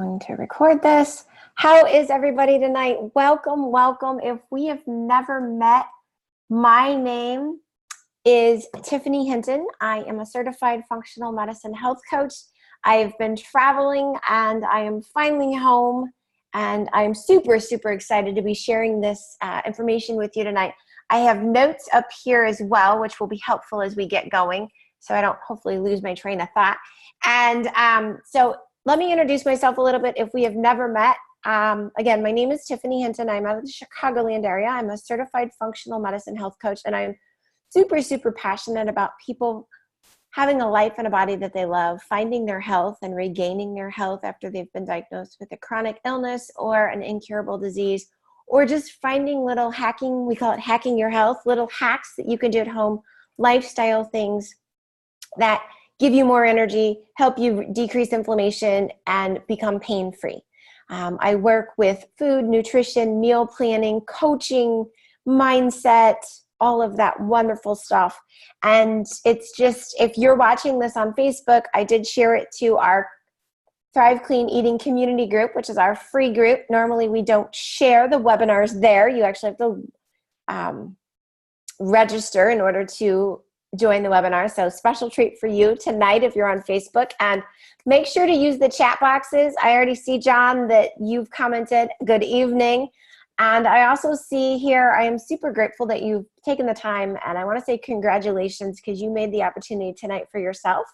Going to record this. How is everybody tonight? Welcome, welcome. If we have never met, my name is Tiffany Hinton. I am a certified functional medicine health coach. I've been traveling and I am finally home, and I'm super, super excited to be sharing this information with you tonight. I have notes up here as well, which will be helpful as we get going, so I don't hopefully lose my train of thought. And so let me introduce myself a little bit if we have never met. Again, my name is Tiffany Hinton. I'm out of the Chicagoland area. I'm a certified functional medicine health coach, and I'm super, super passionate about people having a life and a body that they love, finding their health and regaining their health after they've been diagnosed with a chronic illness or an incurable disease, or just finding little hacking, we call it hacking your health, little hacks that you can do at home, lifestyle things that give you more energy, help you decrease inflammation, and become pain-free. I work with food, nutrition, meal planning, coaching, mindset, all of that wonderful stuff. And it's just, if you're watching this on Facebook, I did share it to our Thrive Clean Eating community group, which is our free group. Normally we don't share the webinars there. You actually have to register in order to join the webinar. So special treat for you tonight if you're on Facebook. And make sure to use the chat boxes. I already see, John, that you've commented. Good evening. And I also see here, I am super grateful that you've taken the time, and I want to say congratulations because you made the opportunity tonight for yourself,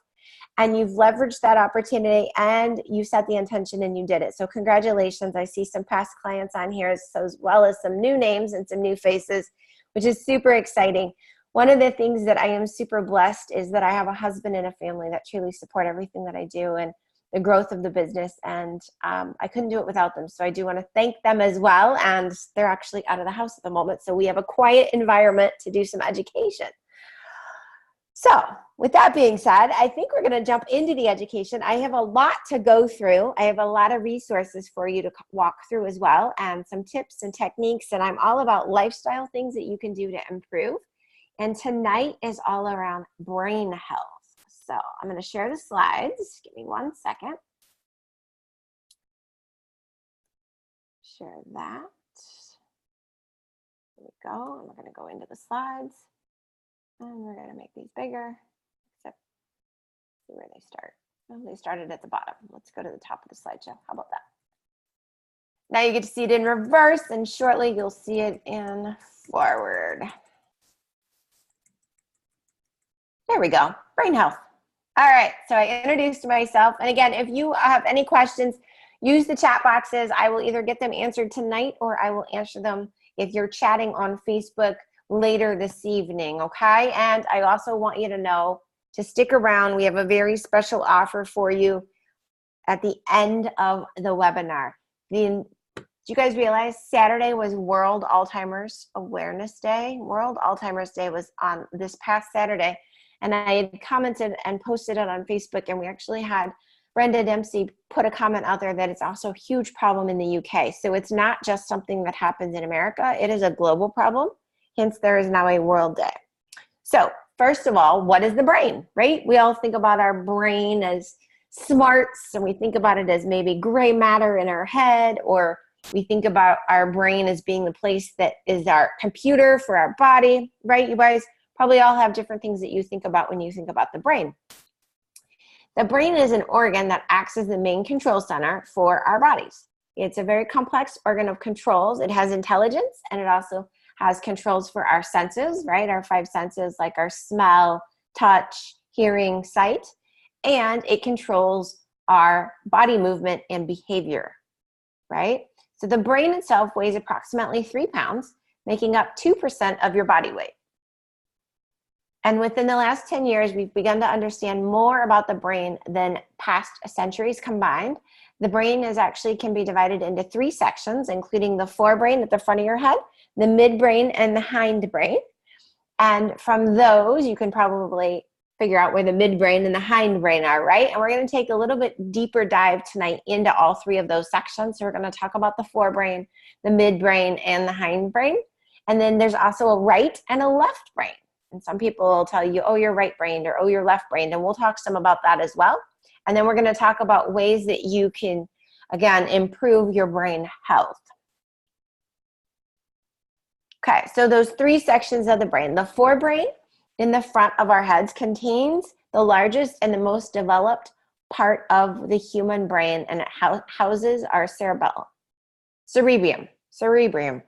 and you've leveraged that opportunity, and you set the intention and you did it. So congratulations. I see some past clients on here as well as some new names and some new faces, which is super exciting. One of the things that I am super blessed is that I have a husband and a family that truly support everything that I do and the growth of the business, and I couldn't do it without them. So I do want to thank them as well, and they're actually out of the house at the moment, so we have a quiet environment to do some education. So with that being said, I think we're going to jump into the education. I have a lot to go through. I have a lot of resources for you to walk through as well, and some tips and techniques, and I'm all about lifestyle things that you can do to improve. And tonight is all around brain health. So I'm going to share the slides. Give me 1 second. Share that. There we go. And we're going to go into the slides. And we're going to make these bigger, except see where they start. Well, they started at the bottom. Let's go to the top of the slideshow. How about that? Now you get to see it in reverse, and shortly you'll see it in forward. There we go. Brain health. All right, so I introduced myself. And again, if you have any questions, use the chat boxes. I will either get them answered tonight or I will answer them if you're chatting on Facebook later this evening, okay? And I also want you to know to stick around. We have a very special offer for you at the end of the webinar. Do you guys realize Saturday was World Alzheimer's Awareness Day? World Alzheimer's Day was on this past Saturday. And I had commented and posted it on Facebook, and we actually had Brenda Dempsey put a comment out there that it's also a huge problem in the UK. So it's not just something that happens in America. It is a global problem. Hence, there is now a World Day. So first of all, what is the brain, right? We all think about our brain as smarts, and we think about it as maybe gray matter in our head, or we think about our brain as being the place that is our computer for our body, right? You guys probably all have different things that you think about when you think about the brain. The brain is an organ that acts as the main control center for our bodies. It's a very complex organ of controls. It has intelligence, and it also has controls for our senses, right? Our 5 senses, like our smell, touch, hearing, sight, and it controls our body movement and behavior, right? So the brain itself weighs approximately 3 pounds, making up 2% of your body weight. And within the last 10 years, we've begun to understand more about the brain than past centuries combined. The brain can be divided into 3 sections, including the forebrain at the front of your head, the midbrain, and the hindbrain. And from those, you can probably figure out where the midbrain and the hindbrain are, right? And we're going to take a little bit deeper dive tonight into all 3 of those sections. So we're going to talk about the forebrain, the midbrain, and the hindbrain. And then there's also a right and a left brain. And some people will tell you, oh, you're right-brained, or oh, you're left-brained. And we'll talk some about that as well. And then we're going to talk about ways that you can again, improve your brain health. Okay, so those three sections of the brain. The forebrain in the front of our heads contains the largest and the most developed part of the human brain, and it houses our cerebrium.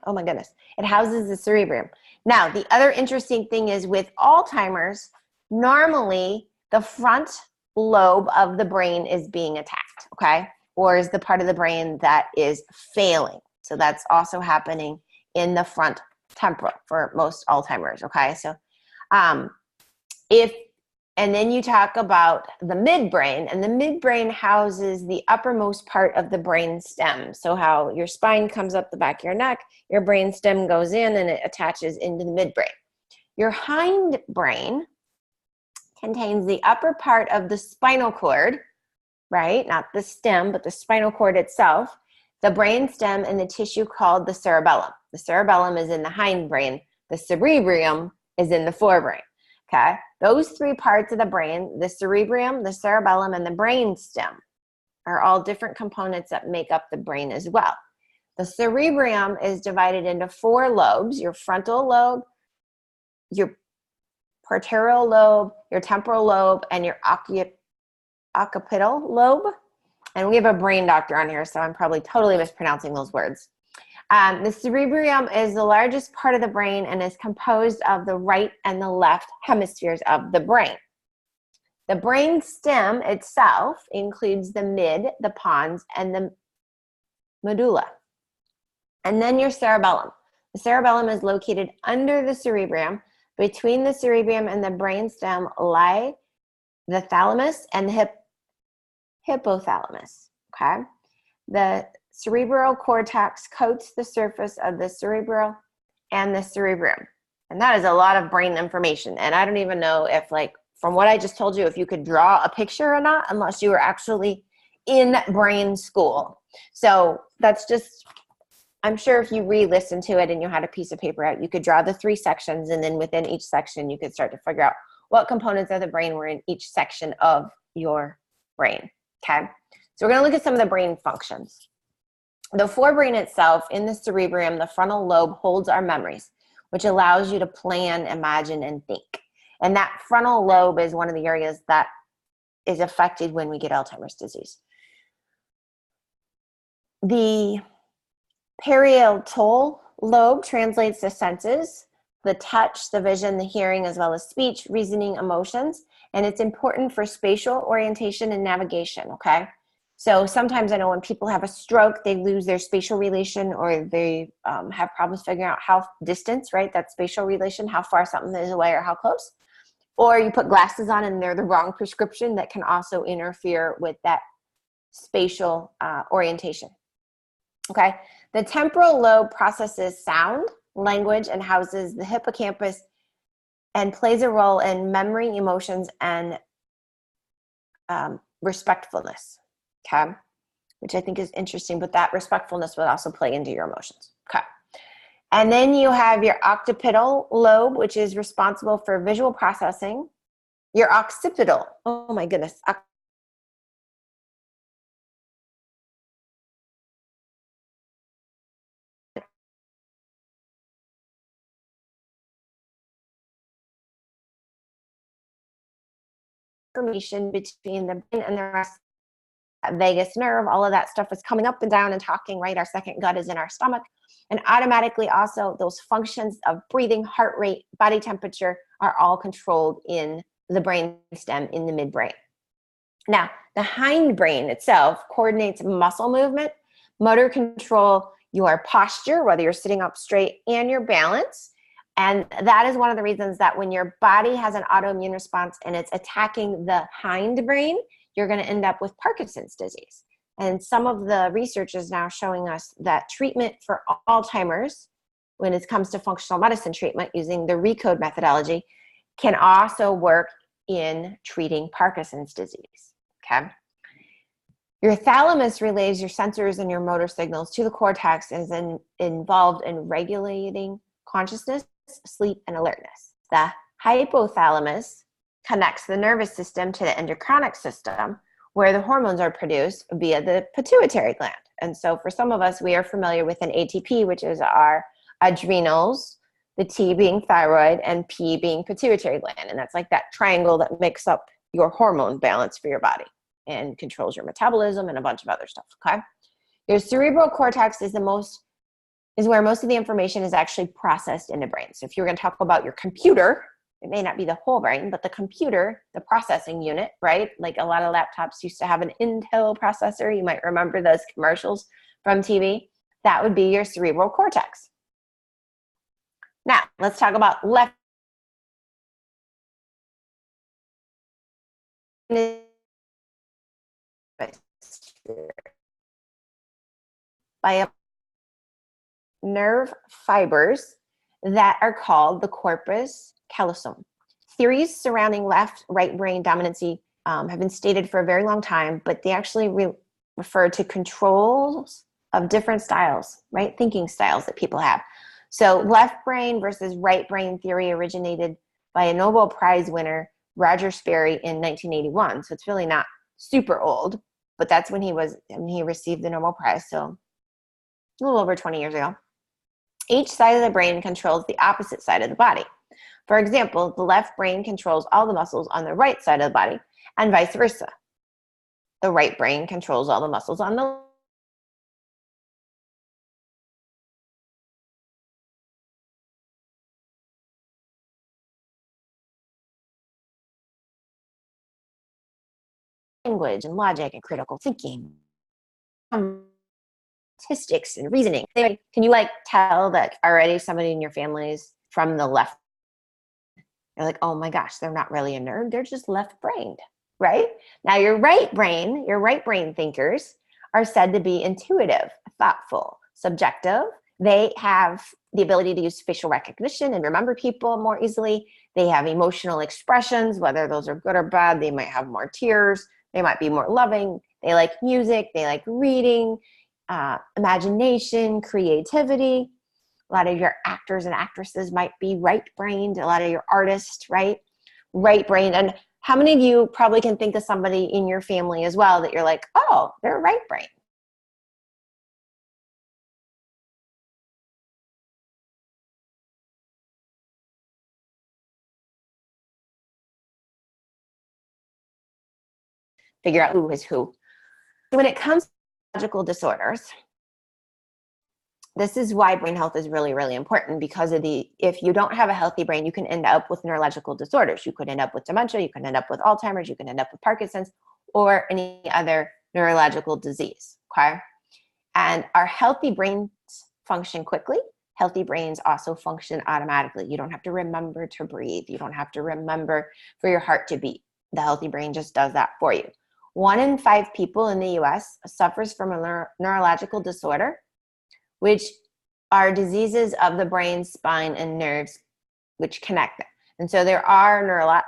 Oh my goodness. It houses the cerebrium. Now, the other interesting thing is with Alzheimer's, normally the front lobe of the brain is being attacked, okay? Or is the part of the brain that is failing. So that's also happening in the front temporal for most Alzheimer's, okay? So and then you talk about the midbrain, and the midbrain houses the uppermost part of the brain stem. So how your spine comes up the back of your neck, your brain stem goes in and it attaches into the midbrain. Your hindbrain contains the upper part of the spinal cord, right? Not the stem, but the spinal cord itself, the brain stem, and the tissue called the cerebellum. The cerebellum is in the hindbrain. The cerebrium is in the forebrain. Okay, those three parts of the brain, the cerebrium, the cerebellum, and the brain stem, are all different components that make up the brain as well. The cerebrium is divided into 4 lobes: your frontal lobe, your parietal lobe, your temporal lobe, and your occipital lobe. And we have a brain doctor on here, so I'm probably totally mispronouncing those words. The cerebrium is the largest part of the brain and is composed of the right and the left hemispheres of the brain. The brain stem itself includes the mid, the pons, and the medulla. And then your cerebellum. The cerebellum is located under the cerebrium. Between the cerebrium and the brain stem lie the thalamus and the hypothalamus, okay? The cerebral cortex coats the surface of the cerebral and the cerebrium. And that is a lot of brain information. And I don't even know if, like, from what I just told you, if you could draw a picture or not, unless you were actually in brain school. So that's just, I'm sure if you re-listen to it and you had a piece of paper out, you could draw the 3 sections, and then within each section, you could start to figure out what components of the brain were in each section of your brain, okay? So we're gonna look at some of the brain functions. The forebrain itself, in the cerebrium, the frontal lobe holds our memories, which allows you to plan, imagine, and think. And that frontal lobe is one of the areas that is affected when we get Alzheimer's disease. The parietal lobe translates the senses, the touch, the vision, the hearing, as well as speech, reasoning, emotions, and it's important for spatial orientation and navigation, okay? So sometimes I know when people have a stroke, they lose their spatial relation, or they have problems figuring out how distance, right? That spatial relation, how far something is away or how close. Or you put glasses on and they're the wrong prescription, that can also interfere with that spatial orientation. Okay, the temporal lobe processes sound, language, and houses the hippocampus and plays a role in memory, emotions, and respectfulness. Okay, which I think is interesting, but that respectfulness would also play into your emotions. Okay, and then you have your occipital lobe, which is responsible for visual processing. Your occipital, oh my goodness, information between the brain and the rest. Vagus nerve, all of that stuff is coming up and down and talking, right? Our second gut is in our stomach. And automatically also those functions of breathing, heart rate, body temperature are all controlled in the brain stem in the midbrain. Now, the hindbrain itself coordinates muscle movement, motor control, your posture, whether you're sitting up straight, and your balance. And that is one of the reasons that when your body has an autoimmune response and it's attacking the hindbrain, you're going to end up with Parkinson's disease. And some of the research is now showing us that treatment for Alzheimer's, when it comes to functional medicine treatment using the RECODE methodology, can also work in treating Parkinson's disease, okay? Your thalamus relays your sensors and your motor signals to the cortex and is involved in regulating consciousness, sleep, and alertness. The hypothalamus connects the nervous system to the endocrine system, where the hormones are produced via the pituitary gland. And so for some of us, we are familiar with an ATP, which is our adrenals, the T being thyroid, and P being pituitary gland. And that's like that triangle that makes up your hormone balance for your body and controls your metabolism and a bunch of other stuff, okay? Your cerebral cortex is where most of the information is actually processed in the brain. So if you're going to talk about your computer, it may not be the whole brain, but the computer, the processing unit, right? Like a lot of laptops used to have an Intel processor. You might remember those commercials from TV. That would be your cerebral cortex. Now, let's talk about left. By nerve fibers that are called the corpus callosum. Theories surrounding left-right brain dominancy have been stated for a very long time, but they actually refer to controls of different styles, right? Thinking styles that people have. So left brain versus right brain theory originated by a Nobel Prize winner, Roger Sperry, in 1981. So it's really not super old, but that's when he received the Nobel Prize, so a little over 20 years ago. Each side of the brain controls the opposite side of the body. For example, the left brain controls all the muscles on the right side of the body, and vice versa. The right brain controls all the muscles on the language and logic and critical thinking, statistics and reasoning. Can you like tell that already somebody in your family is from the left? You're like, oh my gosh, they're not really a nerd. They're just left-brained, right? Now your right brain thinkers are said to be intuitive, thoughtful, subjective. They have the ability to use facial recognition and remember people more easily. They have emotional expressions, whether those are good or bad. They might have more tears. They might be more loving. They like music. They like reading, imagination, creativity. A lot of your actors and actresses might be right-brained. A lot of your artists, right? Right-brained. And how many of you probably can think of somebody in your family as well that you're like, oh, they're right-brained? Figure out who is who. When it comes to neurological disorders, this is why brain health is really, really important, because if you don't have a healthy brain, you can end up with neurological disorders. You could end up with dementia, you could end up with Alzheimer's, you can end up with Parkinson's, or any other neurological disease, okay? And our healthy brains function quickly. Healthy brains also function automatically. You don't have to remember to breathe. You don't have to remember for your heart to beat. The healthy brain just does that for you. 1 in 5 people in the US suffers from a neurological disorder, which are diseases of the brain, spine, and nerves which connect them. And so there are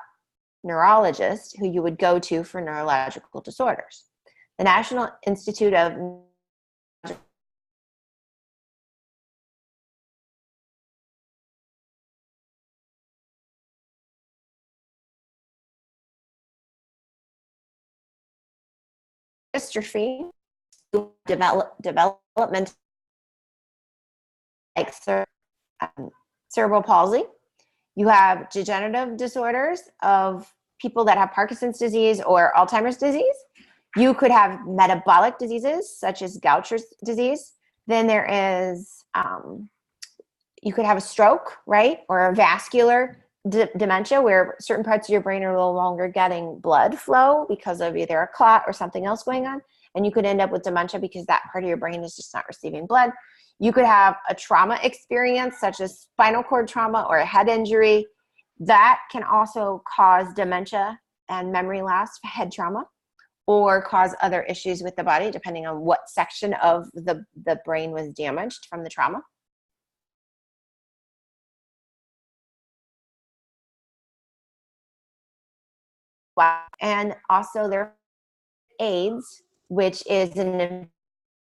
neurologists who you would go to for neurological disorders. The National Institute of Dystrophy, development like cerebral palsy. You have degenerative disorders of people that have Parkinson's disease or Alzheimer's disease. You could have metabolic diseases such as Gaucher's disease. Then there is, you could have a stroke, right? Or a vascular dementia where certain parts of your brain are no longer getting blood flow because of either a clot or something else going on. And you could end up with dementia because that part of your brain is just not receiving blood. You could have a trauma experience such as spinal cord trauma or a head injury. That can also cause dementia and memory loss, head trauma, or cause other issues with the body depending on what section of the brain was damaged from the trauma. And also there AIDS, which is a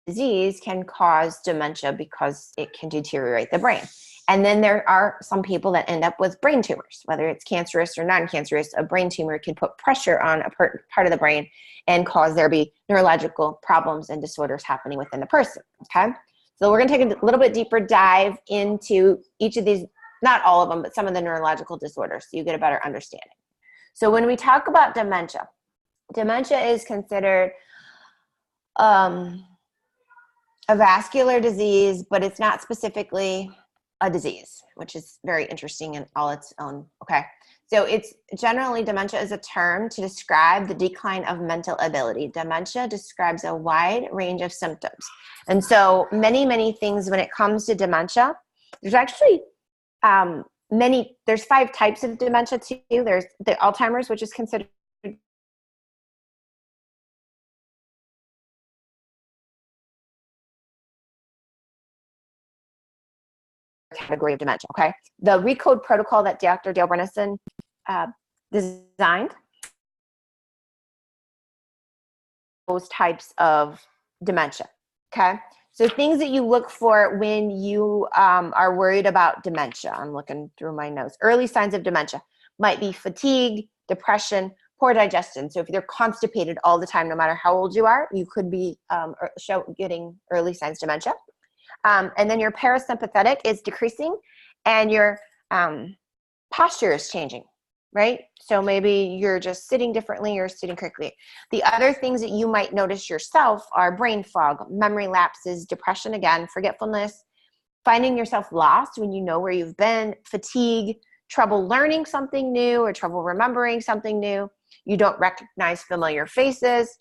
disease, can cause dementia because it can deteriorate the brain. And then there are some people that end up with brain tumors, whether it's cancerous or non-cancerous. A brain tumor can put pressure on a part of the brain and cause there be neurological problems and disorders happening within the person, okay? So we're gonna take a little bit deeper dive into each of these, not all of them, but some of the neurological disorders so you get a better understanding. So when we talk about dementia, dementia is considered a vascular disease, but it's not specifically a disease, which is very interesting in all its own, okay? So it's generally, dementia is a term to describe the decline of mental ability. Dementia describes a wide range of symptoms. And so many things when it comes to dementia, there's actually there's 5 types of dementia too. There's the Alzheimer's, which is considered category of dementia, okay? The RECODE protocol that Dr. Dale Bredesen designed, those types of dementia, okay? So things that you look for when you are worried about dementia. I'm looking through my notes. Early signs of dementia might be fatigue, depression, poor digestion. So if you're constipated all the time, no matter how old you are, you could be getting early signs of dementia. And then your parasympathetic is decreasing and your posture is changing, right? So maybe you're just sitting differently or sitting correctly. The other things that you might notice yourself are brain fog, memory lapses, depression again, forgetfulness, finding yourself lost when you know where you've been, fatigue, trouble learning something new or trouble remembering something new. You don't recognize familiar faces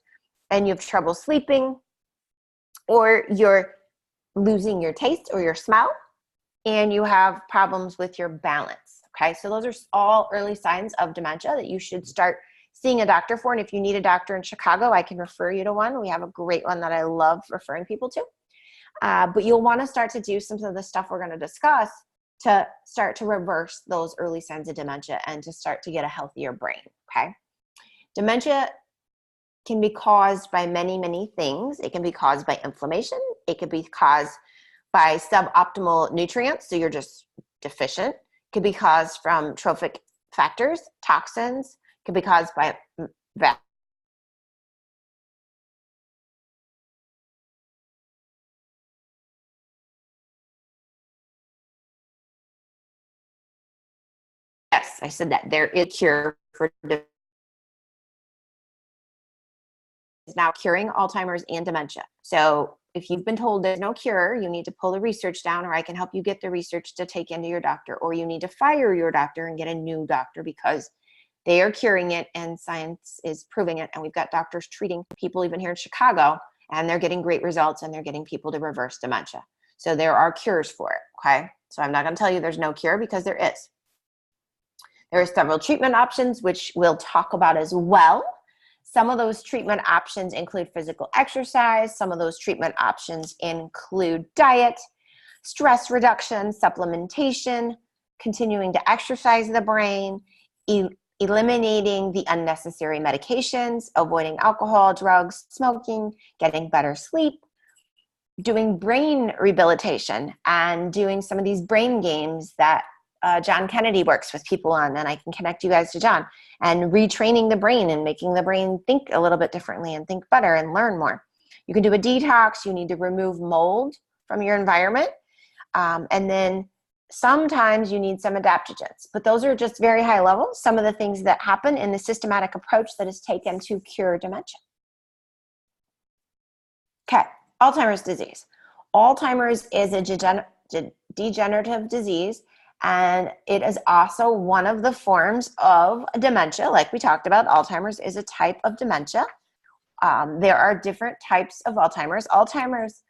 and you have trouble sleeping, or you're losing your taste or your smell, and you have problems with your balance, okay? So those are all early signs of dementia that you should start seeing a doctor for. And if you need a doctor in Chicago, I can refer you to one. We have a great one that I love referring people to. But you'll want to start to do some of the stuff we're going to discuss to start to reverse those early signs of dementia and to start to get a healthier brain, okay? Dementia can be caused by many things. It can be caused by inflammation. It could be caused by suboptimal nutrients, so you're just deficient. It could be caused from trophic factors, toxins. It could be caused by yes, I said that. There is a cure for is now curing Alzheimer's and dementia. So if you've been told there's no cure, you need to pull the research down, or I can help you get the research to take into your doctor, or you need to fire your doctor and get a new doctor because they are curing it and science is proving it. And we've got doctors treating people even here in Chicago, and they're getting great results and they're getting people to reverse dementia. So there are cures for it, okay? So I'm not going to tell you there's no cure because there is. There are several treatment options, which we'll talk about as well. Some of those treatment options include physical exercise. Some of those treatment options include diet, stress reduction, supplementation, continuing to exercise the brain, eliminating the unnecessary medications, avoiding alcohol, drugs, smoking, getting better sleep, doing brain rehabilitation, and doing some of these brain games that John Kennedy works with people on, and I can connect you guys to John, and retraining the brain and making the brain think a little bit differently and think better and learn more. You can do a detox. You need to remove mold from your environment. And then sometimes you need some adaptogens, but those are just very high level. Some of the things that happen in the systematic approach that is taken to cure dementia. Okay, Alzheimer's disease. Alzheimer's is a degenerative disease, and it is also one of the forms of dementia. Like we talked about, Alzheimer's is a type of dementia. There are different types of Alzheimer's. Alzheimer's,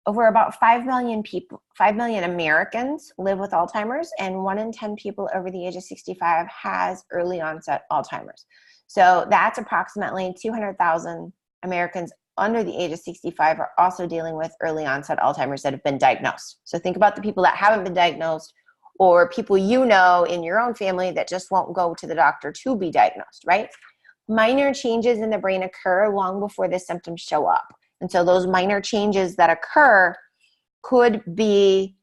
over about 5 million people, 5 million Americans live with Alzheimer's, and 1 in 10 people over the age of 65 has early onset Alzheimer's. So that's approximately 200,000 Americans under the age of 65 are also dealing with early onset Alzheimer's that have been diagnosed. So think about the people that haven't been diagnosed, or people you know in your own family that just won't go to the doctor to be diagnosed, right? Minor changes in the brain occur long before the symptoms show up. And so those minor changes that occur could be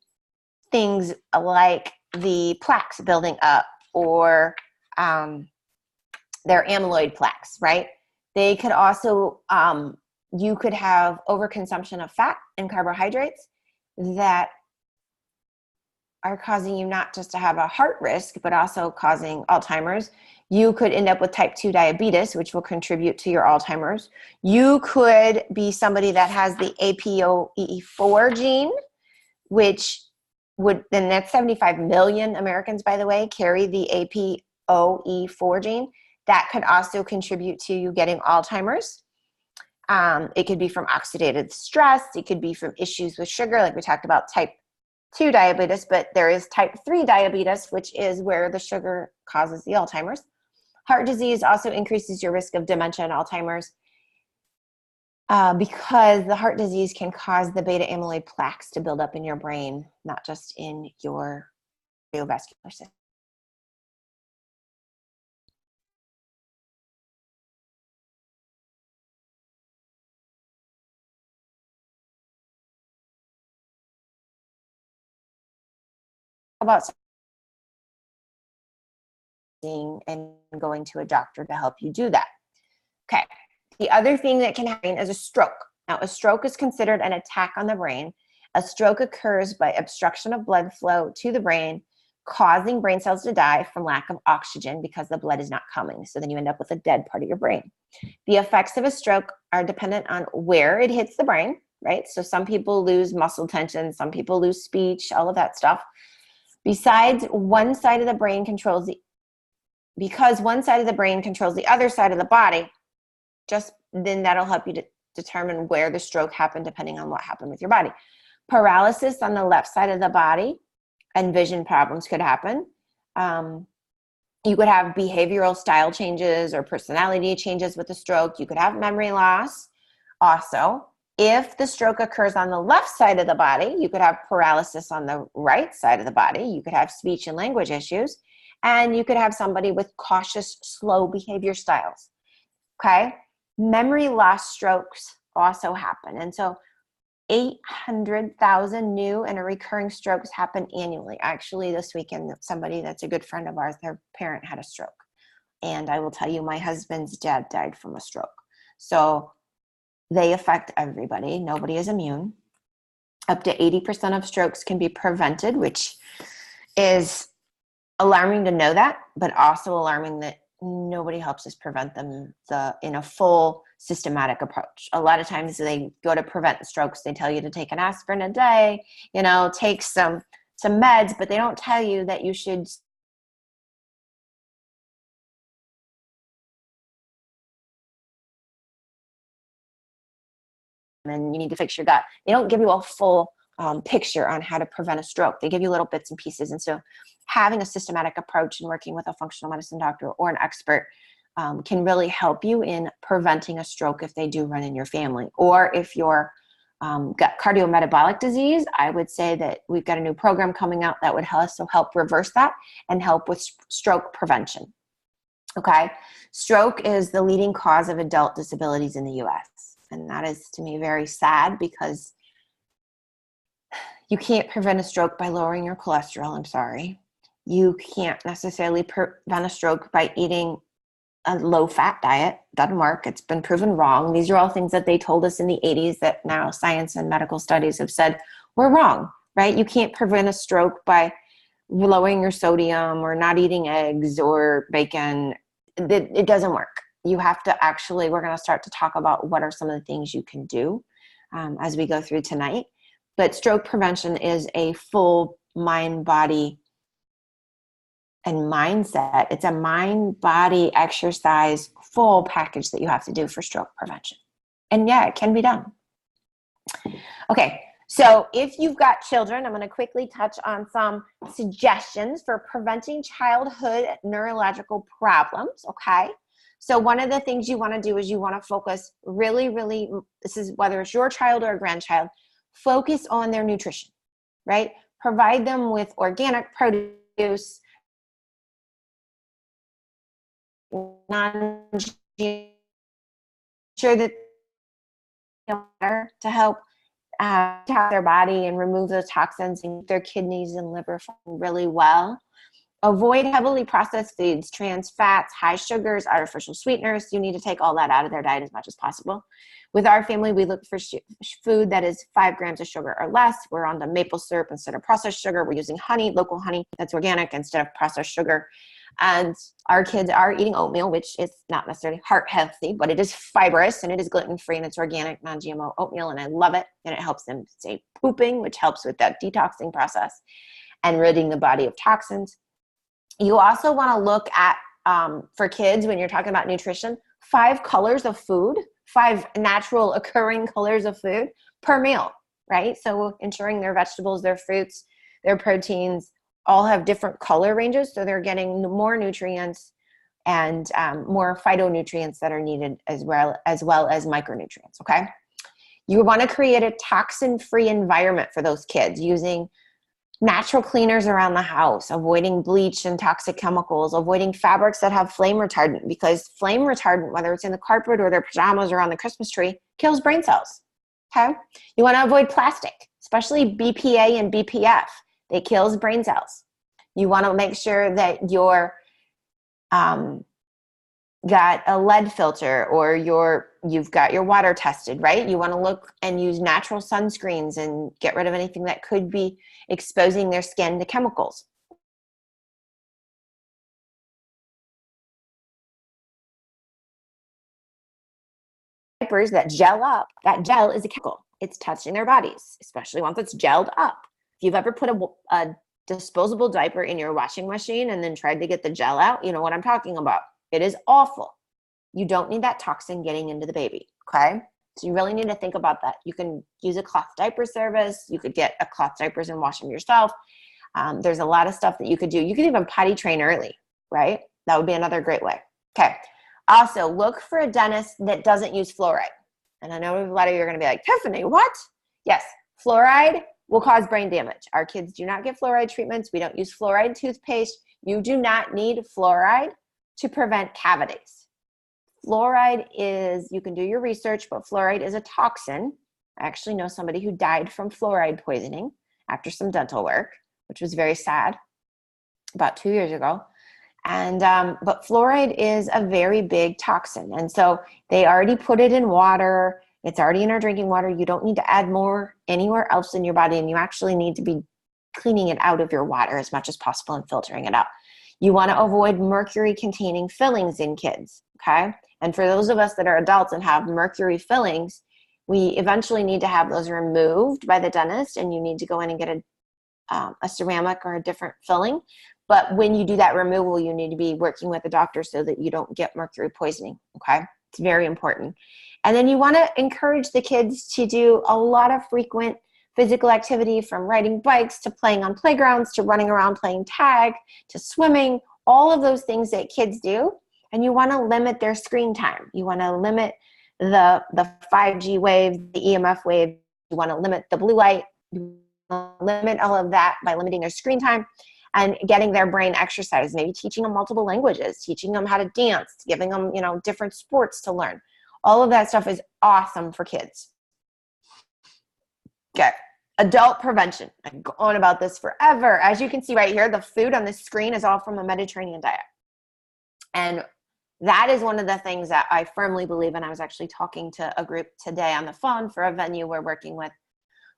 things like the plaques building up, or their amyloid plaques, right? They could also, you could have overconsumption of fat and carbohydrates that are causing you not just to have a heart risk, but also causing Alzheimer's. You could end up with type 2 diabetes, which will contribute to your Alzheimer's. You could be somebody that has the APOE4 gene, which would, and that's 75 million Americans, by the way, carry the APOE4 gene. That could also contribute to you getting Alzheimer's. It could be from oxidative stress. It could be from issues with sugar, like we talked about type 2 diabetes, but there is type 3 diabetes, which is where the sugar causes the Alzheimer's. Heart disease also increases your risk of dementia and Alzheimer's because the heart disease can cause the beta amyloid plaques to build up in your brain, not just in your cardiovascular system. About and going to a doctor to help you do that. Okay. The other thing that can happen is a stroke. Now, a stroke is considered an attack on the brain. A stroke occurs by obstruction of blood flow to the brain, causing brain cells to die from lack of oxygen because the blood is not coming. So then you end up with a dead part of your brain. The effects of a stroke are dependent on where it hits the brain, right? So some people lose muscle tension, some people lose speech, all of that stuff. Because one side of the brain controls the other side of the body, just then that'll help you to determine where the stroke happened depending on what happened with your body. Paralysis on the left side of the body and vision problems could happen. You could have behavioral style changes or personality changes with a stroke. You could have memory loss. Also, if the stroke occurs on the left side of the body, you could have paralysis on the right side of the body. You could have speech and language issues. And you could have somebody with cautious, slow behavior styles. Okay? Memory loss strokes also happen. And so 800,000 new and recurring strokes happen annually. Actually, this weekend, somebody that's a good friend of ours, their parent had a stroke. And I will tell you, my husband's dad died from a stroke. So they affect everybody. Nobody is immune. Up to 80% of strokes can be prevented, which is alarming to know that, but also alarming that nobody helps us prevent them in a full systematic approach. A lot of times they go to prevent strokes. They tell you to take an aspirin a day, take some meds, but they don't tell you that you should and you need to fix your gut. They don't give you a full picture on how to prevent a stroke. They give you little bits and pieces. And so having a systematic approach and working with a functional medicine doctor or an expert can really help you in preventing a stroke if they do run in your family. Or if you're got cardiometabolic disease, I would say that we've got a new program coming out that would also help reverse that and help with stroke prevention. Okay. Stroke is the leading cause of adult disabilities in the U.S. And that is, to me, very sad because you can't prevent a stroke by lowering your cholesterol. I'm sorry. You can't necessarily prevent a stroke by eating a low-fat diet. Doesn't work. It's been proven wrong. These are all things that they told us in the 80s that now science and medical studies have said were wrong, right? You can't prevent a stroke by lowering your sodium or not eating eggs or bacon. It doesn't work. You have to actually, we're going to start to talk about what are some of the things you can do as we go through tonight. But stroke prevention is a full mind, body, and mindset. It's a mind, body, exercise, full package that you have to do for stroke prevention. And yeah, it can be done. Okay, so if you've got children, I'm going to quickly touch on some suggestions for preventing childhood neurological problems, okay? So one of the things you want to do is you want to focus really, this is whether it's your child or a grandchild, focus on their nutrition, right? Provide them with organic produce, sure that to help detox their body and remove those toxins and keep their kidneys and liver functioning really well. Avoid heavily processed foods, trans fats, high sugars, artificial sweeteners. You need to take all that out of their diet as much as possible. With our family, we look for food that is 5 grams of sugar or less. We're on the maple syrup instead of processed sugar. We're using honey, local honey that's organic instead of processed sugar. And our kids are eating oatmeal, which is not necessarily heart healthy, but it is fibrous and it is gluten-free and it's organic, non-GMO oatmeal, and I love it. And it helps them stay pooping, which helps with that detoxing process and ridding the body of toxins. You also want to look at, for kids, when you're talking about nutrition, 5 colors of food, 5 natural occurring colors of food per meal, right? So ensuring their vegetables, their fruits, their proteins all have different color ranges, so they're getting more nutrients and more phytonutrients that are needed as well as micronutrients, okay? You want to create a toxin-free environment for those kids using natural cleaners around the house, avoiding bleach and toxic chemicals, avoiding fabrics that have flame retardant, because flame retardant, whether it's in the carpet or their pajamas or on the Christmas tree, kills brain cells, okay? You want to avoid plastic, especially BPA and BPF. It kills brain cells. You want to make sure that you're got a lead filter or you've got your water tested, right? You want to look and use natural sunscreens and get rid of anything that could be exposing their skin to chemicals. Diapers that gel up, that gel is a chemical. It's touching their bodies, especially once it's gelled up. If you've ever put a disposable diaper in your washing machine and then tried to get the gel out, you know what I'm talking about. It is awful. You don't need that toxin getting into the baby, okay? So you really need to think about that. You can use a cloth diaper service. You could get a cloth diapers and wash them yourself. There's a lot of stuff that you could do. You could even potty train early, right? That would be another great way. Okay. Also, look for a dentist that doesn't use fluoride. And I know a lot of you are going to be like, Tiffany, what? Yes, fluoride will cause brain damage. Our kids do not get fluoride treatments. We don't use fluoride toothpaste. You do not need fluoride to prevent cavities. Fluoride is, you can do your research, but fluoride is a toxin. I actually know somebody who died from fluoride poisoning after some dental work, which was very sad, about 2 years ago. And but fluoride is a very big toxin. And so they already put it in water. It's already in our drinking water. You don't need to add more anywhere else in your body. And you actually need to be cleaning it out of your water as much as possible and filtering it out. You want to avoid mercury-containing fillings in kids, okay? And for those of us that are adults and have mercury fillings, we eventually need to have those removed by the dentist, and you need to go in and get a ceramic or a different filling. But when you do that removal, you need to be working with a doctor so that you don't get mercury poisoning, okay? It's very important. And then you want to encourage the kids to do a lot of frequent physical activity, from riding bikes to playing on playgrounds to running around playing tag to swimming, all of those things that kids do. And you want to limit their screen time. You want to limit the 5G waves, the EMF wave. You want to limit the blue light. You want to limit all of that by limiting their screen time and getting their brain exercise, maybe teaching them multiple languages, teaching them how to dance, giving them, different sports to learn. All of that stuff is awesome for kids. Okay. Adult prevention. I can go on about this forever. As you can see right here, the food on this screen is all from a Mediterranean diet. And that is one of the things that I firmly believe in. I was actually talking to a group today on the phone for a venue we're working with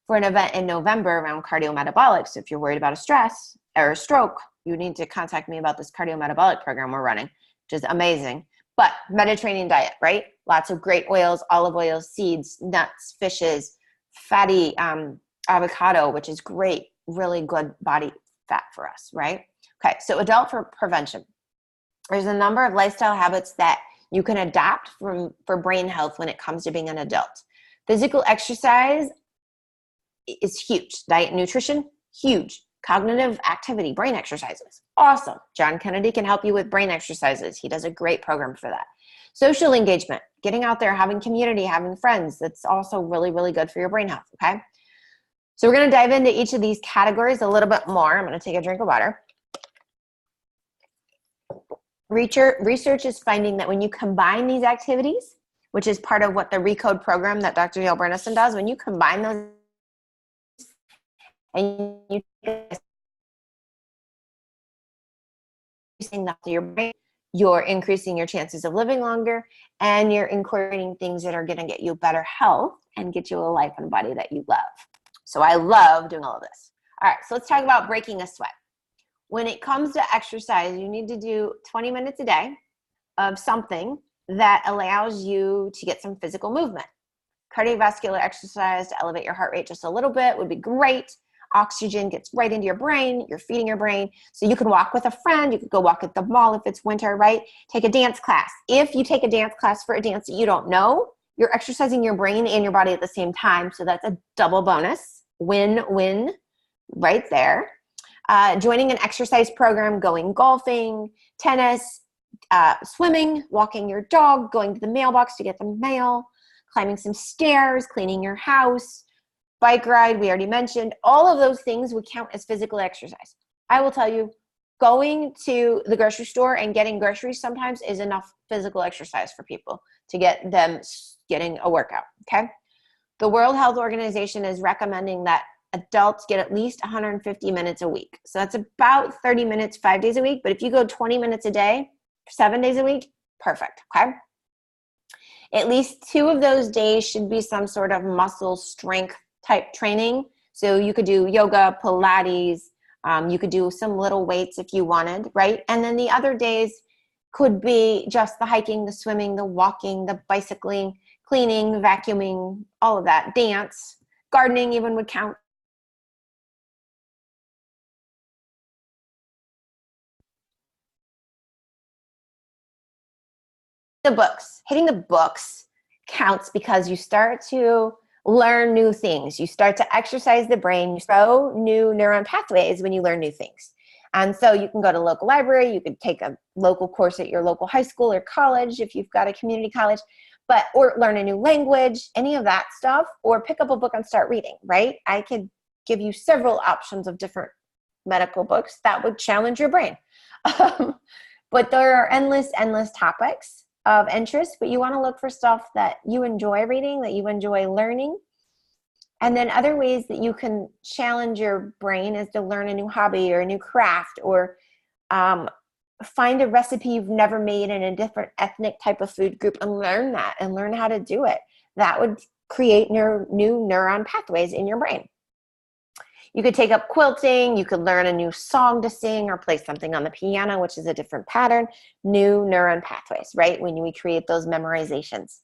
for an event in November around cardiometabolic. So if you're worried about a stress or a stroke, you need to contact me about this cardiometabolic program we're running, which is amazing. But Mediterranean diet, right? Lots of great oils, olive oils, seeds, nuts, fishes, fatty avocado, which is great, really good body fat for us, right? Okay, so adult prevention. There's a number of lifestyle habits that you can adapt for brain health when it comes to being an adult. Physical exercise is huge. Diet and nutrition, huge. Cognitive activity, brain exercises, awesome. John Kennedy can help you with brain exercises. He does a great program for that. Social engagement, getting out there, having community, having friends. That's also really, really good for your brain health, okay? So we're going to dive into each of these categories a little bit more. I'm going to take a drink of water. Research is finding that when you combine these activities, which is part of what the RECODE program that Dr. Neil Bernison does, when you combine those and you that to your brain, you're increasing your chances of living longer, and you're incorporating things that are going to get you better health and get you a life and body that you love. So I love doing all of this. All right, so let's talk about breaking a sweat. When it comes to exercise, you need to do 20 minutes a day of something that allows you to get some physical movement. Cardiovascular exercise to elevate your heart rate just a little bit would be great. Oxygen gets right into your brain. You're feeding your brain. So you can walk with a friend. You could go walk at the mall if it's winter, right? Take a dance class. If you take a dance class for a dance that you don't know, you're exercising your brain and your body at the same time. So that's a double bonus. Win-win right there. Joining an exercise program, going golfing, tennis, swimming, walking your dog, going to the mailbox to get the mail, climbing some stairs, cleaning your house, bike ride, we already mentioned. All of those things would count as physical exercise. I will tell you, going to the grocery store and getting groceries sometimes is enough physical exercise for people to get them getting a workout, okay? The World Health Organization is recommending that adults get at least 150 minutes a week. So that's about 30 minutes, 5 days a week. But if you go 20 minutes a day, 7 days a week, perfect, okay? At least 2 of those days should be some sort of muscle strength type training. So you could do yoga, Pilates, you could do some little weights if you wanted, right? And then the other days could be just the hiking, the swimming, the walking, the bicycling, cleaning, vacuuming, all of that, dance, gardening even would count. Hitting the books counts because you start to learn new things. You start to exercise the brain. You grow new neuron pathways when you learn new things. And so you can go to a local library. You could take a local course at your local high school or college if you've got a community college, or learn a new language, any of that stuff, or pick up a book and start reading, right? I could give you several options of different medical books that would challenge your brain. But there are endless topics of interest, but you want to look for stuff that you enjoy reading, that you enjoy learning. And then other ways that you can challenge your brain is to learn a new hobby or a new craft, or find a recipe you've never made in a different ethnic type of food group and learn that and learn how to do it. That would create new neuron pathways in your brain. You could take up quilting, you could learn a new song to sing or play something on the piano, which is a different pattern. New neuron pathways, right? When we create those memorizations.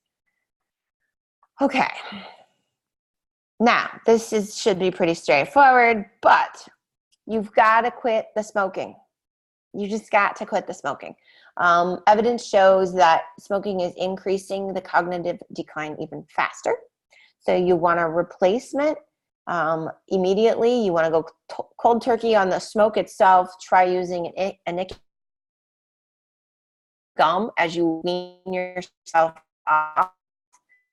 Okay. Now, should be pretty straightforward, but you've got to quit the smoking. You just got to quit the smoking. Evidence shows that smoking is increasing the cognitive decline even faster. So you want a replacement immediately. You want to go cold turkey on the smoke itself. Try using a nicotine gum as you wean yourself off.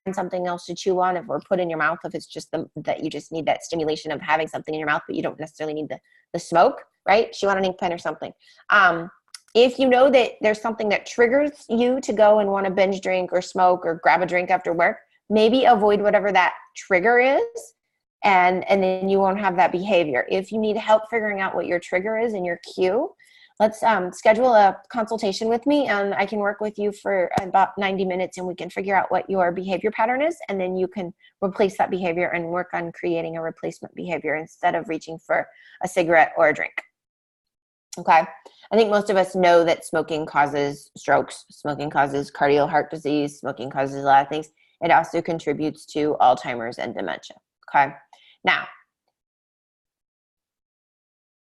And something else to chew on, or put in your mouth if it's just that you just need that stimulation of having something in your mouth, but you don't necessarily need the smoke, right? Chew on an ink pen or something. If you know that there's something that triggers you to go and want to binge drink or smoke or grab a drink after work, maybe avoid whatever that trigger is, and then you won't have that behavior. If you need help figuring out what your trigger is and your cue, let's schedule a consultation with me, and I can work with you for about 90 minutes, and we can figure out what your behavior pattern is, and then you can replace that behavior and work on creating a replacement behavior instead of reaching for a cigarette or a drink. Okay? I think most of us know that smoking causes strokes, smoking causes cardiac heart disease, smoking causes a lot of things. It also contributes to Alzheimer's and dementia. Okay? Now,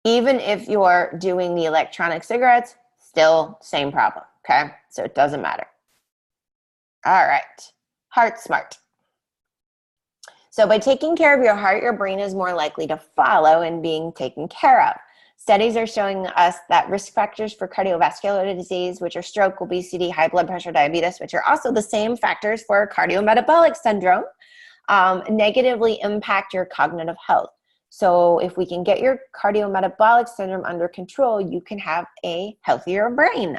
even if you're doing the electronic cigarettes, still same problem, okay? So it doesn't matter. All right, heart smart. So by taking care of your heart, your brain is more likely to follow and being taken care of. Studies are showing us that risk factors for cardiovascular disease, which are stroke, obesity, high blood pressure, diabetes, which are also the same factors for cardiometabolic syndrome, negatively impact your cognitive health. So if we can get your cardiometabolic syndrome under control, you can have a healthier brain,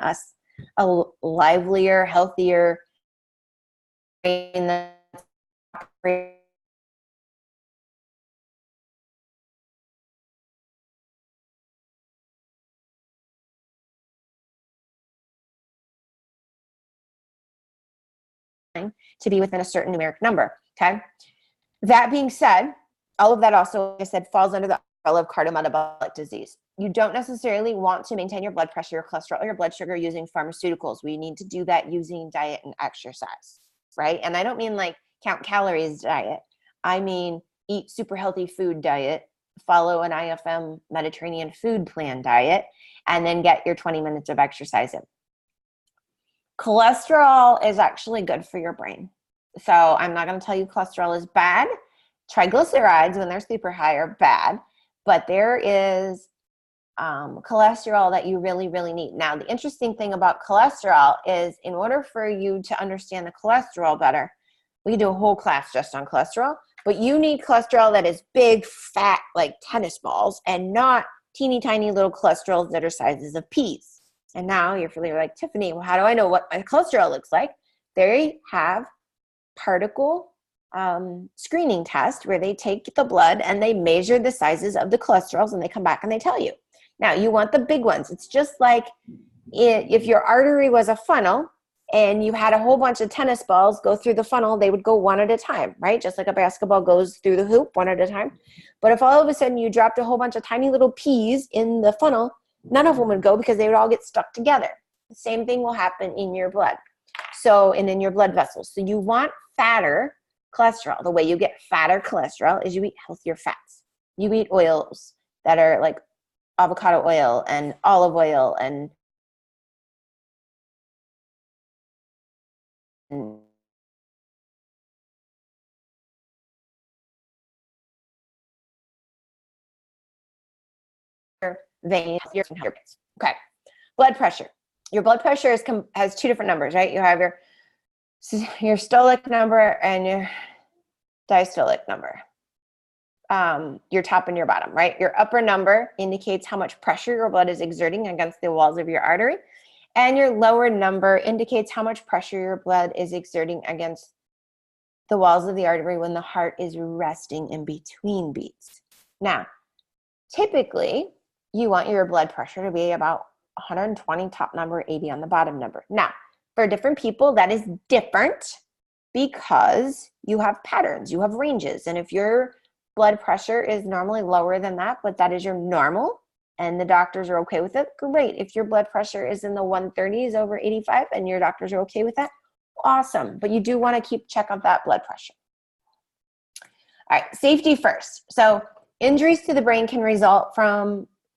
a livelier, healthier brain that's to be within a certain numeric number, okay? That being said, all of that also, like I said, falls under the umbrella of cardiometabolic disease. You don't necessarily want to maintain your blood pressure, your cholesterol, or your blood sugar using pharmaceuticals. We need to do that using diet and exercise, right? And I don't mean like count calories diet. I mean eat super healthy food diet, follow an IFM Mediterranean food plan diet, and then get your 20 minutes of exercise in. Cholesterol is actually good for your brain. So I'm not going to tell you cholesterol is bad. Triglycerides, when they're super high, are bad. But there is cholesterol that you really, really need. Now, the interesting thing about cholesterol is in order for you to understand the cholesterol better, we can do a whole class just on cholesterol, but you need cholesterol that is big, fat, like tennis balls, and not teeny tiny little cholesterols that are sizes of peas. And now you're feeling like, Tiffany, well, how do I know what my cholesterol looks like? They have particle screening test where they take the blood and they measure the sizes of the cholesterols and they come back and they tell you. Now, you want the big ones. It's just like if your artery was a funnel and you had a whole bunch of tennis balls go through the funnel, they would go one at a time, right? Just like a basketball goes through the hoop one at a time. But if all of a sudden you dropped a whole bunch of tiny little peas in the funnel, none of them would go because they would all get stuck together. The same thing will happen in your blood. So, and in your blood vessels. So you want fatter cholesterol. The way you get fatter cholesterol is you eat healthier fats. You eat oils that are like avocado oil and olive oil and veins. Okay. Blood pressure. Your blood pressure has two different numbers, right? You have your systolic number and your diastolic number. Your top and your bottom, right? Your upper number indicates how much pressure your blood is exerting against the walls of your artery. And your lower number indicates how much pressure your blood is exerting against the walls of the artery when the heart is resting in between beats. Now, typically, you want your blood pressure to be about 120 top number, 80 on the bottom number. Now, for different people, that is different because you have patterns, you have ranges. And if your blood pressure is normally lower than that, but that is your normal, and the doctors are okay with it, great. If your blood pressure is in the 130s over 85 and your doctors are okay with that, awesome. But you do want to keep check of that blood pressure. All right, safety first. So injuries to the brain can result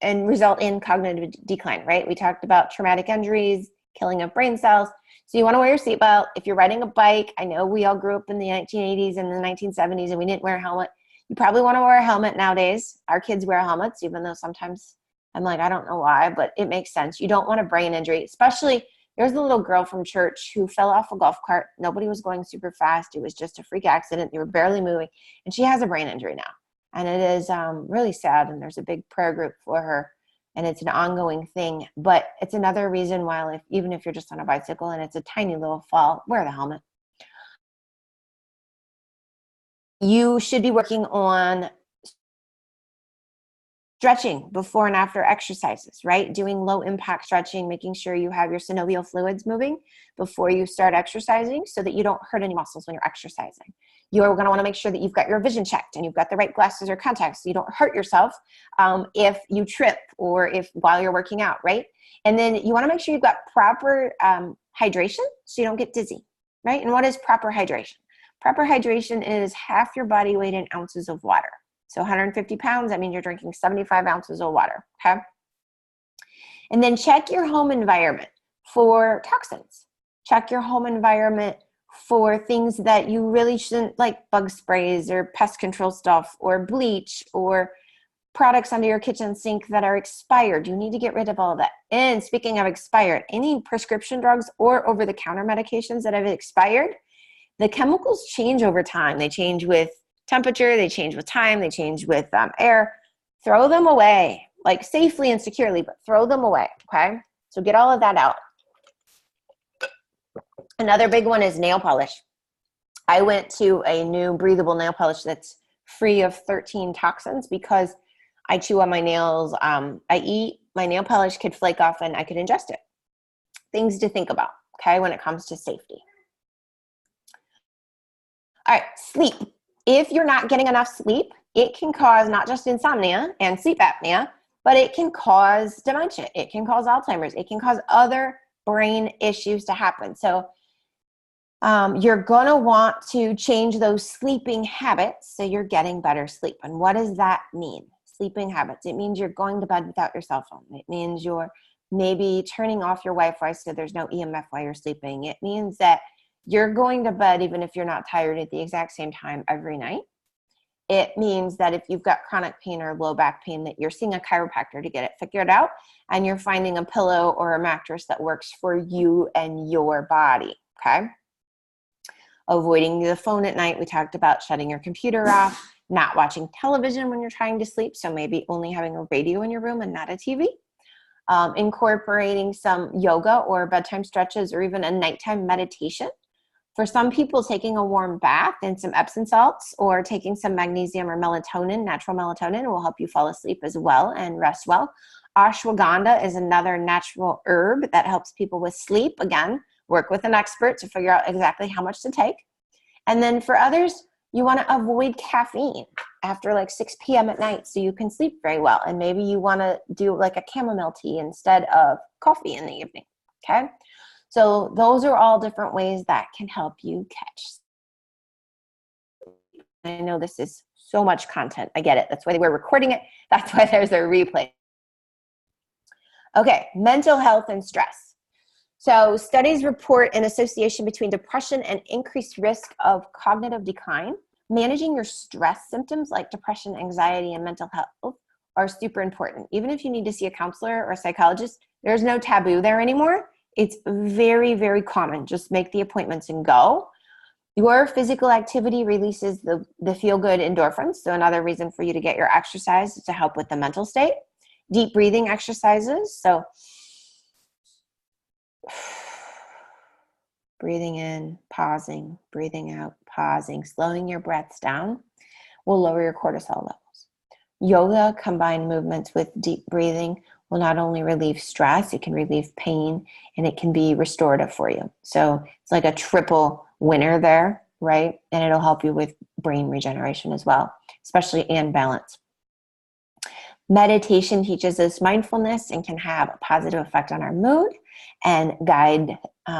in cognitive decline, right? We talked about traumatic injuries, killing of brain cells. So you want to wear your seatbelt. If you're riding a bike, I know we all grew up in the 1980s and the 1970s and we didn't wear a helmet. You probably want to wear a helmet nowadays. Our kids wear helmets, even though sometimes I'm like, I don't know why, but it makes sense. You don't want a brain injury, especially there's a little girl from church who fell off a golf cart. Nobody was going super fast. It was just a freak accident. They were barely moving, and she has a brain injury now. And it is really sad, and there's a big prayer group for her, and it's an ongoing thing. But it's another reason why, even if you're just on a bicycle and it's a tiny little fall, wear the helmet. You should be working on stretching before and after exercises, right? Doing low impact stretching, making sure you have your synovial fluids moving before you start exercising so that you don't hurt any muscles when you're exercising. You're going to want to make sure that you've got your vision checked and you've got the right glasses or contacts so you don't hurt yourself if you trip or if while you're working out, right? And then you want to make sure you've got proper hydration so you don't get dizzy, right? And what is proper hydration? Proper hydration is half your body weight in ounces of water. So 150 pounds, that means you're drinking 75 ounces of water, okay? And then check your home environment for toxins. Check your home environment for things that you really shouldn't, like bug sprays or pest control stuff or bleach or products under your kitchen sink that are expired. You need to get rid of all of that. And speaking of expired, any prescription drugs or over-the-counter medications that have expired, the chemicals change over time. They change with temperature, they change with time, they change with air. Throw them away, like safely and securely, but throw them away, okay? So get all of that out. Another big one is nail polish. I went to a new breathable nail polish that's free of 13 toxins because I chew on my nails. I eat, my nail polish could flake off and I could ingest it. Things to think about, okay, when it comes to safety. All right, sleep. If you're not getting enough sleep, it can cause not just insomnia and sleep apnea, but it can cause dementia. It can cause Alzheimer's. It can cause other brain issues to happen. So you're going to want to change those sleeping habits so you're getting better sleep. And what does that mean? Sleeping habits. It means you're going to bed without your cell phone. It means you're maybe turning off your Wi-Fi so there's no EMF while you're sleeping. It means that you're going to bed even if you're not tired at the exact same time every night. It means that if you've got chronic pain or low back pain, that you're seeing a chiropractor to get it figured out, and you're finding a pillow or a mattress that works for you and your body, okay? Avoiding the phone at night. We talked about shutting your computer off, not watching television when you're trying to sleep, so maybe only having a radio in your room and not a TV. Incorporating some yoga or bedtime stretches or even a nighttime meditation. For some people, taking a warm bath and some Epsom salts or taking some magnesium or melatonin, natural melatonin, will help you fall asleep as well and rest well. Ashwagandha is another natural herb that helps people with sleep. Again, work with an expert to figure out exactly how much to take. And then for others, you want to avoid caffeine after like 6 p.m. at night so you can sleep very well. And maybe you want to do like a chamomile tea instead of coffee in the evening, okay? So those are all different ways that can help you catch. I know this is so much content. I get it. That's why we're recording it. That's why there's a replay. Okay, mental health and stress. So studies report an association between depression and increased risk of cognitive decline. Managing your stress symptoms like depression, anxiety, and mental health are super important. Even if you need to see a counselor or a psychologist, there's no taboo there anymore. It's very, very common. Just make the appointments and go. Your physical activity releases the feel-good endorphins. So another reason for you to get your exercise is to help with the mental state. Deep breathing exercises. So breathing in, pausing, breathing out, pausing, slowing your breaths down will lower your cortisol levels. Yoga combined movements with deep breathing will not only relieve stress, it can relieve pain, and it can be restorative for you. So it's like a triple winner there, right? And it'll help you with brain regeneration as well, especially and balance. Meditation teaches us mindfulness and can have a positive effect on our mood, and guide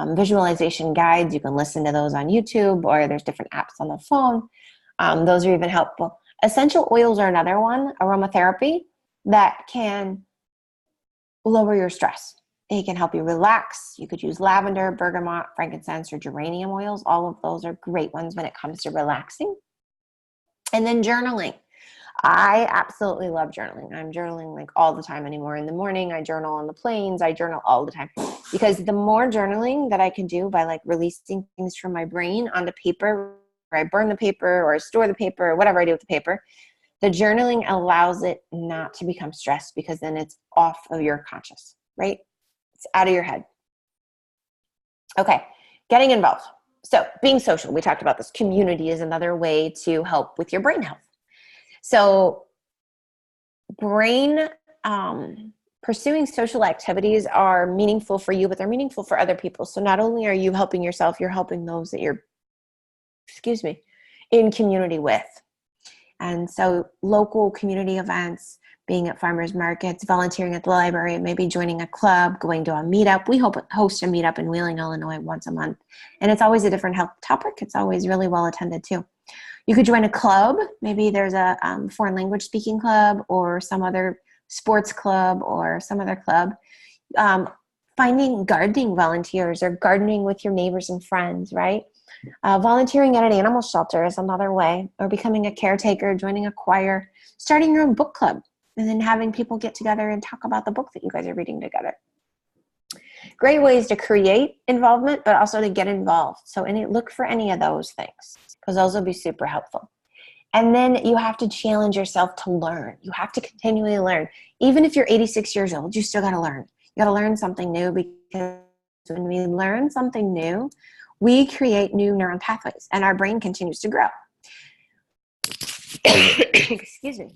visualization guides. You can listen to those on YouTube, or there's different apps on the phone. Those are even helpful. Essential oils are another one, aromatherapy, that can lower your stress. It can help you relax. You could use lavender, bergamot, frankincense, or geranium oils. All of those are great ones when it comes to relaxing. And then journaling. I absolutely love journaling. I'm journaling like all the time anymore. In the morning, I journal on the planes. I journal all the time, because the more journaling that I can do by like releasing things from my brain onto paper, or I burn the paper or I store the paper or whatever I do with the paper, the journaling allows it not to become stressed, because then it's off of your conscious, right? It's out of your head. Okay, getting involved. So being social, we talked about this. Community is another way to help with your brain health. So pursuing social activities are meaningful for you, but they're meaningful for other people. So not only are you helping yourself, you're helping those that you're, in community with. And so local community events, being at farmers markets, volunteering at the library, maybe joining a club, going to a meetup. We host a meetup in Wheeling, Illinois once a month. And it's always a different health topic. It's always really well attended too. You could join a club. Maybe there's a foreign language speaking club, or some other sports club, or some other club. Finding gardening volunteers, or gardening with your neighbors and friends, right? Volunteering at an animal shelter is another way, or becoming a caretaker, joining a choir, starting your own book club, and then having people get together and talk about the book that you guys are reading together. Great ways to create involvement, but also to get involved. So look for any of those things, because those will be super helpful. And then you have to challenge yourself to learn. You have to continually learn. Even if you're 86 years old, you still got to learn. You got to learn something new, because when we learn something new, we create new neuron pathways, and our brain continues to grow. Excuse me.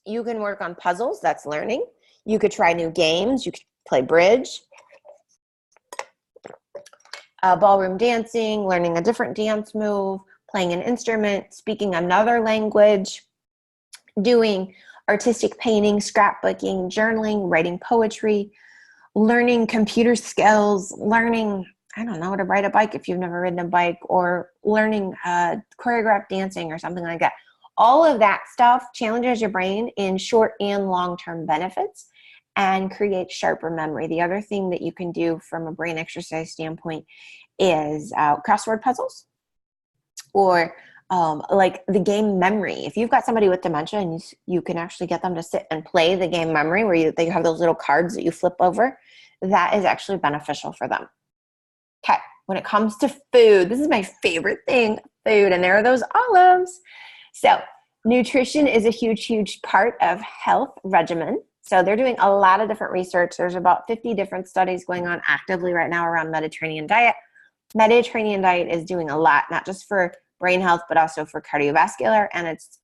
You can work on puzzles. That's learning. You could try new games. You could play bridge. Ballroom dancing, learning a different dance move, playing an instrument, speaking another language, doing artistic painting, scrapbooking, journaling, writing poetry, learning computer skills, learning, I don't know, to ride a bike if you've never ridden a bike, or learning choreographed dancing or something like that. All of that stuff challenges your brain in short and long-term benefits and creates sharper memory. The other thing that you can do from a brain exercise standpoint is crossword puzzles, or like the game memory. If you've got somebody with dementia and you can actually get them to sit and play the game memory where they have those little cards that you flip over, that is actually beneficial for them. Okay, when it comes to food, this is my favorite thing, food, and there are those olives. So nutrition is a huge, huge part of health regimen. So they're doing a lot of different research. There's about 50 different studies going on actively right now around Mediterranean diet. Mediterranean diet is doing a lot, not just for brain health, but also for cardiovascular, and it's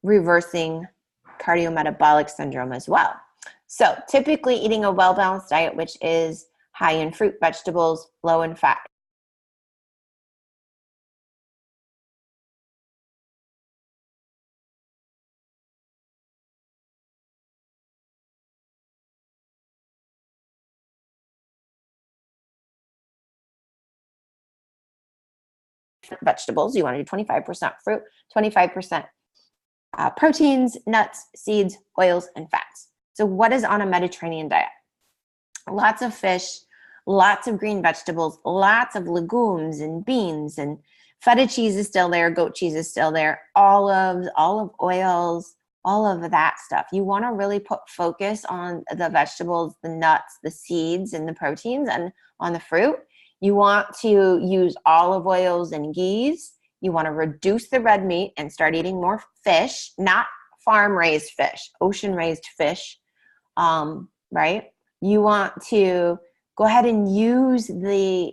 reversing cardiometabolic syndrome as well. So typically eating a well-balanced diet, which is high in fruit, vegetables, low in fat. Vegetables, you want to do 25% fruit, 25% proteins, nuts, seeds, oils, and fats. So what is on a Mediterranean diet? Lots of fish, lots of green vegetables, lots of legumes and beans, and feta cheese is still there, goat cheese is still there, olives, olive oils, all of that stuff. You want to really put focus on the vegetables, the nuts, the seeds, and the proteins, and on the fruit. You want to use olive oils and ghees. You want to reduce the red meat and start eating more fish, not farm-raised fish, ocean-raised fish, right? You want to go ahead and use the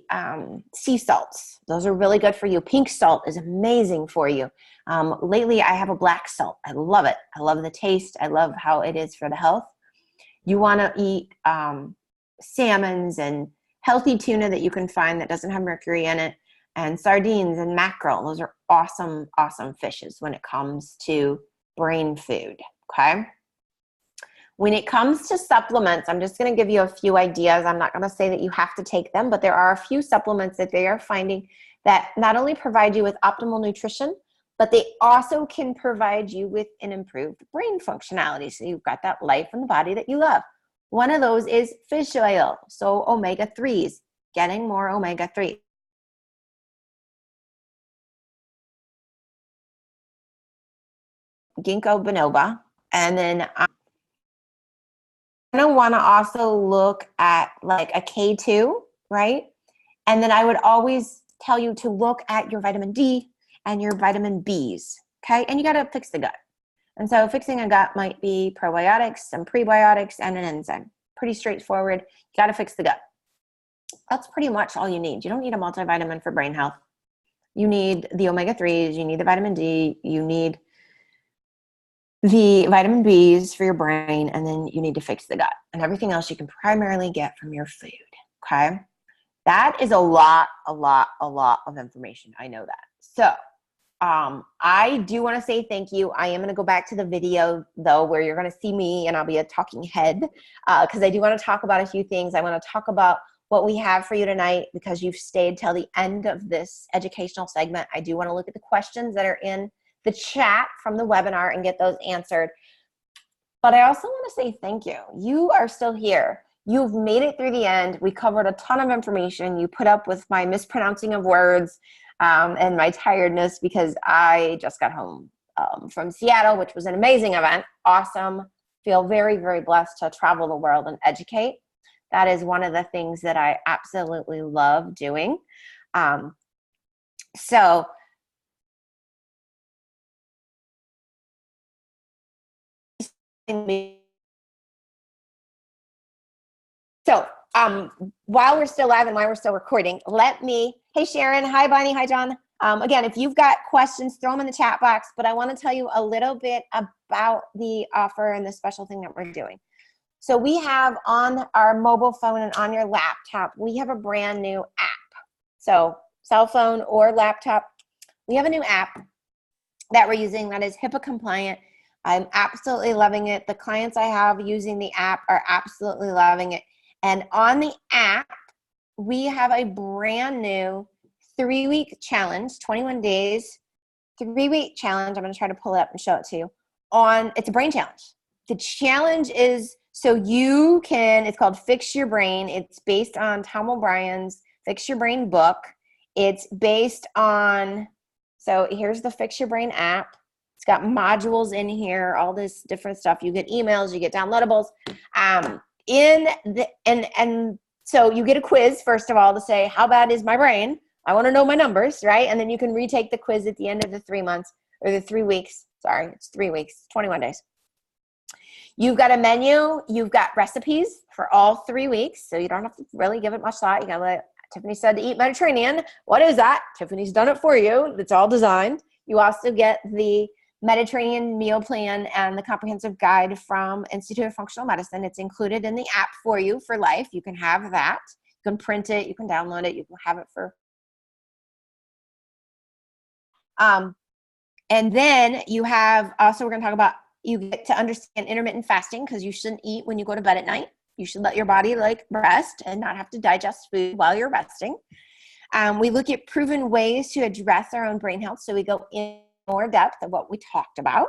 sea salts. Those are really good for you. Pink salt is amazing for you. Lately, I have a black salt. I love it. I love the taste. I love how it is for the health. You want to eat salmons and healthy tuna that you can find that doesn't have mercury in it, and sardines and mackerel. Those are awesome, awesome fishes when it comes to brain food, okay? When it comes to supplements, I'm just going to give you a few ideas. I'm not going to say that you have to take them, but there are a few supplements that they are finding that not only provide you with optimal nutrition, but they also can provide you with an improved brain functionality. So you've got that life in the body that you love. One of those is fish oil, so omega-3s, getting more omega-3. Ginkgo biloba, and then I'm going to want to also look at like a K2, right? And then I would always tell you to look at your vitamin D and your vitamin Bs, okay? And you got to fix the gut. And so fixing a gut might be probiotics, some prebiotics, and an enzyme. Pretty straightforward. You got to fix the gut. That's pretty much all you need. You don't need a multivitamin for brain health. You need the omega-3s, you need the vitamin D, you need the vitamin Bs for your brain, and then you need to fix the gut. And everything else you can primarily get from your food, okay? That is a lot of information. I know that. So I do want to say thank you. I am going to go back to the video, though, where you're going to see me and I'll be a talking head because I do want to talk about a few things. I want to talk about what we have for you tonight because you've stayed till the end of this educational segment. I do want to look at the questions that are in the chat from the webinar and get those answered. But I also want to say thank you. You are still here. You've made it through the end. We covered a ton of information. You put up with my mispronouncing of words and my tiredness because I just got home from Seattle, which was an amazing event. Awesome. Feel very, very blessed to travel the world and educate. That is one of the things that I absolutely love doing. So while we're still live and while we're still recording, hey Sharon, hi Bonnie, hi John. Again, if you've got questions, throw them in the chat box, but I want to tell you a little bit about the offer and the special thing that we're doing. So we have on our mobile phone and on your laptop, we have a brand new app. So cell phone or laptop. We have a new app that we're using that is HIPAA compliant. I'm absolutely loving it. The clients I have using the app are absolutely loving it. And on the app, we have a brand new 3-week challenge, 21 days, 3-week challenge. I'm going to try to pull it up and show it to you. It's a brain challenge. The challenge is so you can, it's called Fix Your Brain. It's based on Tom O'Brien's Fix Your Brain book. It's based on, so here's the Fix Your Brain app. It's got modules in here, all this different stuff. You get emails, you get downloadables. So you get a quiz, first of all, to say, how bad is my brain? I want to know my numbers, right? And then you can retake the quiz at the end of the 3 months, or the 3 weeks. Sorry, it's 3 weeks, 21 days. You've got a menu. You've got recipes for all 3 weeks, so you don't have to really give it much thought. You got to Tiffany said to eat Mediterranean. What is that? Tiffany's done it for you. It's all designed. You also get the Mediterranean meal plan and the comprehensive guide from Institute of Functional Medicine. It's included in the app for you for life. You can have that. You can print it. You can download it. You can have it for. And then you have also, we're going to talk about, you get to understand intermittent fasting because you shouldn't eat when you go to bed at night. You should let your body rest and not have to digest food while you're resting. We look at proven ways to address our own brain health. So we go in more depth of what we talked about.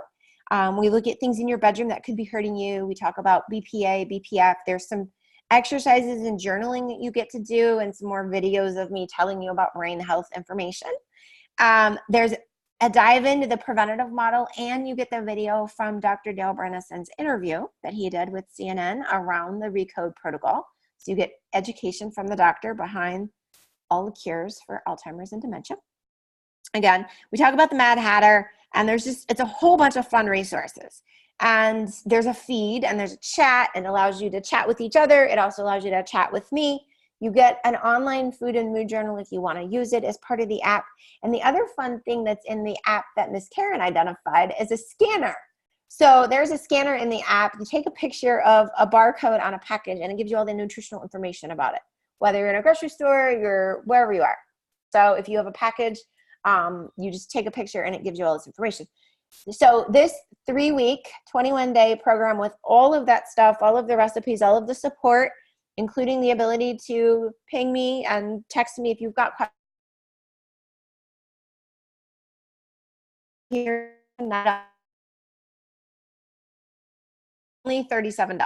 We look at things in your bedroom that could be hurting you. We talk about BPA, BPF. There's some exercises and journaling that you get to do and some more videos of me telling you about brain health information. There's a dive into the preventative model, and you get the video from Dr. Dale Brennison's interview that he did with CNN around the RECODE protocol. So you get education from the doctor behind all the cures for Alzheimer's and dementia. Again, we talk about the Mad Hatter, and it's a whole bunch of fun resources. And there's a feed, and there's a chat, and it allows you to chat with each other. It also allows you to chat with me. You get an online food and mood journal if you want to use it as part of the app. And the other fun thing that's in the app that Miss Karen identified is a scanner. So there's a scanner in the app. You take a picture of a barcode on a package, and it gives you all the nutritional information about it, whether you're in a grocery store, you're wherever you are. So if you have a package, you just take a picture, and it gives you all this information. So this 3-week, 21-day program with all of that stuff, all of the recipes, all of the support, including the ability to ping me and text me if you've got questions. Here, only $37.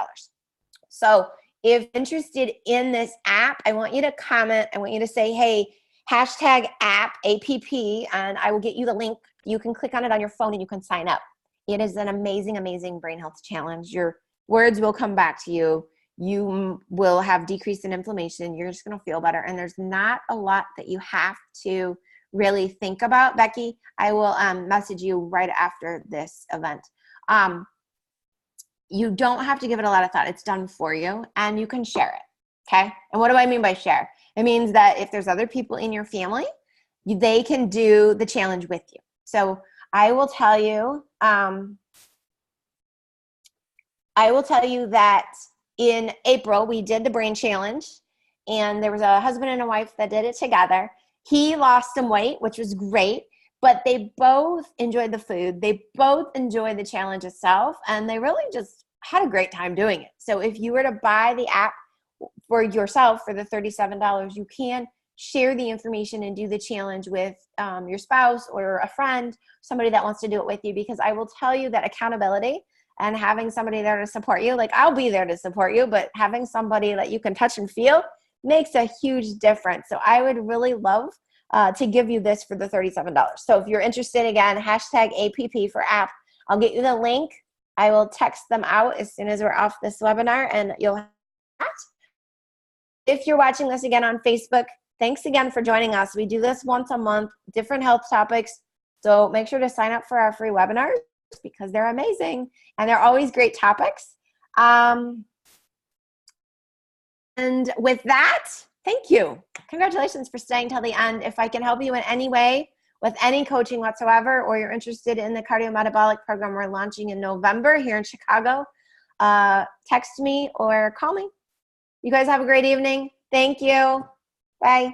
So if interested in this app, I want you to comment. I want you to say, hey, hashtag app, APP, and I will get you the link. You can click on it on your phone and you can sign up. It is an amazing, amazing brain health challenge. Your words will come back to you. You will have decrease in inflammation. You're just going to feel better. And there's not a lot that you have to really think about. Becky, I will message you right after this event. You don't have to give it a lot of thought. It's done for you, and you can share it. Okay. And what do I mean by share? It means that if there's other people in your family, they can do the challenge with you. So I will tell you that in April, we did the brain challenge, and there was a husband and a wife that did it together. He lost some weight, which was great, but they both enjoyed the food. They both enjoyed the challenge itself, and they really just had a great time doing it. So if you were to buy the app for yourself for the $37, you can share the information and do the challenge with your spouse or a friend, somebody that wants to do it with you, because I will tell you that accountability and having somebody there to support you, like I'll be there to support you, but having somebody that you can touch and feel makes a huge difference. So I would really love to give you this for the $37. So if you're interested, again, hashtag APP for app. I'll get you the link. I will text them out as soon as we're off this webinar, and you'll have that. If you're watching this again on Facebook, thanks again for joining us. We do this once a month, different health topics. So make sure to sign up for our free webinars because they're amazing and they're always great topics. And with that, thank you. Congratulations for staying till the end. If I can help you in any way with any coaching whatsoever, or you're interested in the cardiometabolic program we're launching in November here in Chicago, text me or call me. You guys have a great evening. Thank you. Bye.